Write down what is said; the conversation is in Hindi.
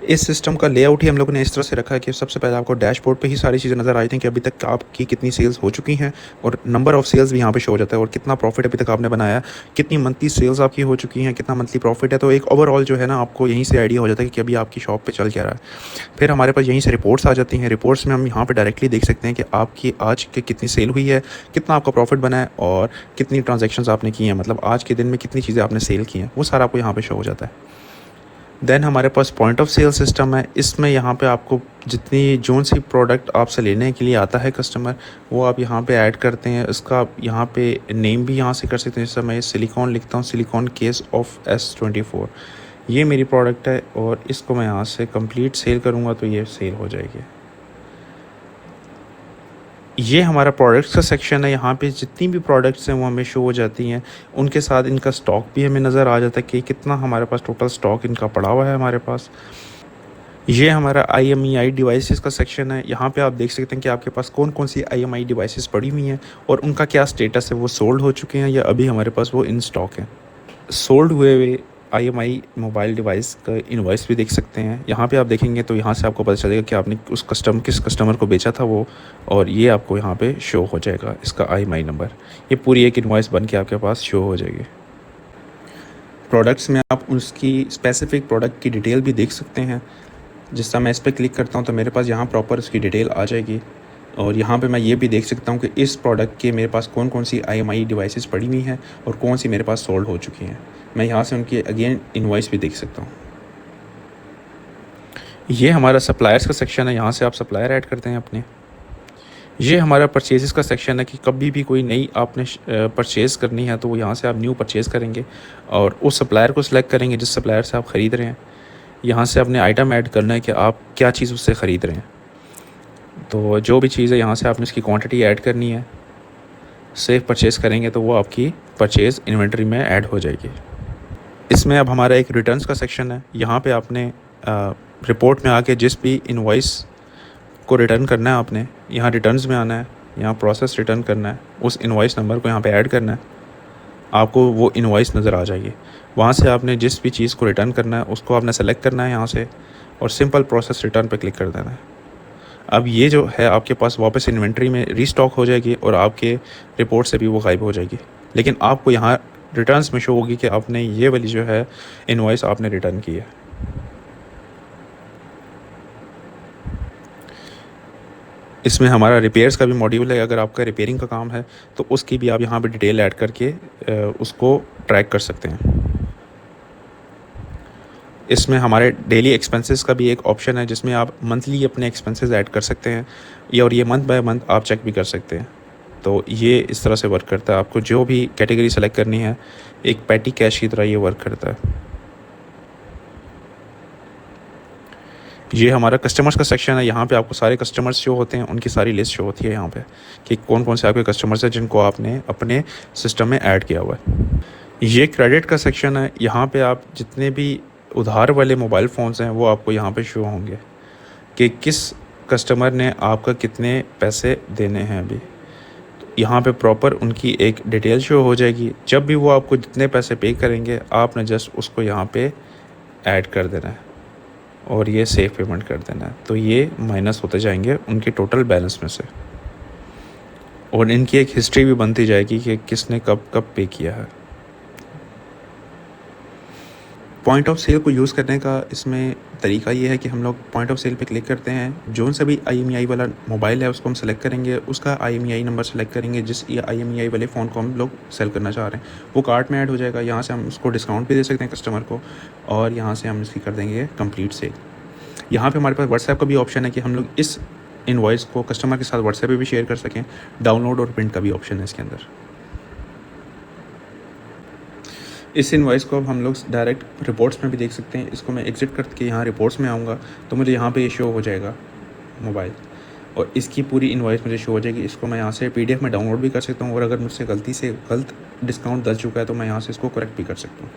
इस सिस्टम का लेआउट ही हम लोगों ने इस तरह से रखा है कि सबसे पहले आपको डैशबोर्ड पे ही सारी चीज़ें नज़र आई थी कि अभी तक आपकी कितनी सेल्स हो चुकी हैं, और नंबर ऑफ़ सेल्स भी यहाँ पे शो हो जाता है, और कितना प्रॉफिट अभी तक आपने बनाया, कितनी मंथली सेल्स आपकी हो चुकी हैं, कितना मंथली प्रॉफिट है। तो एक ओवरऑल जो है ना, आपको यहीं से आइडिया हो जाता है कि अभी आपकी शॉप पे चल क्या रहा है। फिर हमारे पास यहीं से रिपोर्ट्स आ जाती हैं। रिपोर्ट्स में हम यहाँ पे डायरेक्टली देख सकते हैं कि आपकी आज की कितनी सेल हुई है, कितना आपका प्रॉफिट बना है, और कितनी ट्रांजैक्शंस आपने की हैं, मतलब आज के दिन में कितनी चीज़ें आपने सेल की हैं, वो सारा आपको यहाँ पे शो हो जाता है। देन हमारे पास पॉइंट ऑफ सेल सिस्टम है। इसमें यहाँ पे आपको जितनी जोन सी प्रोडक्ट आपसे लेने के लिए आता है कस्टमर, वो आप यहाँ पे ऐड करते हैं। इसका आप यहाँ पे नेम भी यहाँ से कर सकते हैं। जैसे मैं सिलिकॉन लिखता हूँ, सिलिकॉन केस ऑफ S24, ये मेरी प्रोडक्ट है, और इसको मैं यहाँ से कंप्लीट सेल करूँगा तो ये सेल हो जाएगी। ये हमारा प्रोडक्ट्स का सेक्शन है। यहाँ पे जितनी भी प्रोडक्ट्स हैं वो हमें शो हो जाती हैं, उनके साथ इनका स्टॉक भी हमें नज़र आ जाता है कि कितना हमारे पास टोटल स्टॉक इनका पड़ा हुआ है हमारे पास। ये हमारा IMEI डिवाइसेस का सेक्शन है। यहाँ पे आप देख सकते हैं कि आपके पास कौन कौन सी IMEI डिवाइसेस पड़ी हुई हैं और उनका क्या स्टेटस है, वो सोल्ड हो चुके हैं या अभी हमारे पास वो इन स्टॉक हैं। सोल्ड हुए IMEI मोबाइल डिवाइस का इनवॉइस भी देख सकते हैं। यहाँ पे आप देखेंगे तो यहाँ से आपको पता चलेगा कि आपने किस कस्टमर को बेचा था वो, और ये आपको यहाँ पे शो हो जाएगा इसका IMEI नंबर। ये पूरी एक इनवॉइस बन के आपके पास शो हो जाएगी। प्रोडक्ट्स में आप उसकी स्पेसिफिक प्रोडक्ट की डिटेल भी देख सकते हैं। जिस तरह मैं इस पर क्लिक करता हूँ तो मेरे पास यहाँ प्रॉपर उसकी डिटेल आ जाएगी, और यहाँ पे मैं ये भी देख सकता हूँ कि इस प्रोडक्ट के मेरे पास कौन कौन सी IMEI डिवाइसेस पड़ी हुई हैं और कौन सी मेरे पास सोल्ड हो चुकी हैं। मैं यहाँ से उनकी अगेन इनवॉइस भी देख सकता हूँ। ये हमारा सप्लायर्स का सेक्शन है। यहाँ से आप सप्लायर ऐड करते हैं अपने। ये हमारा परचेज़ का सेक्शन है कि कभी भी कोई नई आपने परचेज़ करनी है तो वो यहाँ से आप न्यू परचेज़ करेंगे और उस सप्लायर को सिलेक्ट करेंगे जिस सप्लायर से आप ख़रीद रहे हैं। यहाँ से अपने आइटम ऐड करना है कि आप क्या चीज़ उससे ख़रीद रहे हैं। तो जो भी चीज़ है यहाँ से आपने इसकी क्वांटिटी ऐड करनी है। सेव परचेज़ करेंगे तो वो आपकी परचेज़ इन्वेंट्री में ऐड हो जाएगी। इसमें अब हमारा एक रिटर्न्स का सेक्शन है। यहाँ पे आपने रिपोर्ट में आके जिस भी इनवॉइस को रिटर्न करना है आपने यहाँ रिटर्न्स में आना है, यहाँ प्रोसेस रिटर्न करना है, उस इनवॉइस नंबर को यहाँ पे ऐड करना है, आपको वो इनवॉइस नज़र आ जाएगी। वहाँ से आपने जिस भी चीज़ को रिटर्न करना है उसको आपने सेलेक्ट करना है यहाँ से, और सिंपल प्रोसेस रिटर्न पे क्लिक कर देना है। अब ये जो है आपके पास वापस इन्वेंट्री में रीस्टॉक हो जाएगी और आपके रिपोर्ट से भी वो गायब हो जाएगी। लेकिन आपको यहाँ रिटर्न्स में शो होगी कि आपने ये वाली जो है इनवॉइस आपने रिटर्न की है। इसमें हमारा रिपेयर्स का भी मॉड्यूल है। अगर आपका रिपेयरिंग का काम है तो उसकी भी आप यहाँ पे डिटेल ऐड करके उसको ट्रैक कर सकते हैं। इसमें हमारे डेली एक्सपेंसेस का भी एक ऑप्शन है जिसमें आप मंथली अपने एक्सपेंसेस ऐड कर सकते हैं, और ये मंथ बाय मंथ आप चेक भी कर सकते हैं। तो ये इस तरह से वर्क करता है। आपको जो भी कैटेगरी सेलेक्ट करनी है एक पैटी कैश की तरह ये वर्क करता है। ये हमारा कस्टमर्स का सेक्शन है। यहाँ पे आपको सारे कस्टमर्स शो होते हैं, उनकी सारी लिस्ट शो होती है यहाँ पे कि कौन कौन से आपके कस्टमर्स हैं जिनको आपने अपने सिस्टम में ऐड किया हुआ है। ये क्रेडिट का सेक्शन है। यहाँ पे आप जितने भी उधार वाले मोबाइल फ़ोन्स हैं वो आपको यहाँ पे शो होंगे कि किस कस्टमर ने आपका कितने पैसे देने हैं अभी। तो यहाँ पे प्रॉपर उनकी एक डिटेल शो हो जाएगी। जब भी वो आपको जितने पैसे पे करेंगे आपने जस्ट उसको यहाँ पे ऐड कर देना है और ये सेव पेमेंट कर देना है। तो ये माइनस होते जाएंगे उनके टोटल बैलेंस में से, और इनकी एक हिस्ट्री भी बनती जाएगी कि किसने कब कब पे किया है। पॉइंट ऑफ सेल को यूज़ करने का इसमें तरीका ये है कि हम लोग पॉइंट ऑफ सेल पे क्लिक करते हैं। जो सा भी IMEI वाला मोबाइल है उसको हम सेलेक्ट करेंगे, उसका IMEI नंबर सेलेक्ट करेंगे जिस IMEI वाले फ़ोन को हम लोग सेल करना चाह रहे हैं, वो कार्ट में ऐड हो जाएगा। यहाँ से हम उसको डिस्काउंट भी दे सकते हैं कस्टमर को, और यहाँ से हम इसकी कर देंगे कंप्लीट सेल। यहाँ पे हमारे पास व्हाट्सएप का भी ऑप्शन है कि हम लोग इस इनवॉइस को कस्टमर के साथ व्हाट्सएप पे भी शेयर कर सकें। डाउनलोड और प्रिंट का भी ऑप्शन है इसके अंदर। इस इनवॉइस को अब हम लोग डायरेक्ट रिपोर्ट्स में भी देख सकते हैं। इसको मैं एग्जिट करके यहाँ रिपोर्ट्स में आऊँगा तो मुझे यहाँ पे ये शो हो जाएगा मोबाइल, और इसकी पूरी इनवॉइस मुझे शो हो जाएगी। इसको मैं यहाँ से PDF में डाउनलोड भी कर सकता हूँ, और अगर मुझसे गलती से गलत डिस्काउंट दल चुका है तो मैं यहाँ से इसको करेक्ट भी कर सकता हूँ।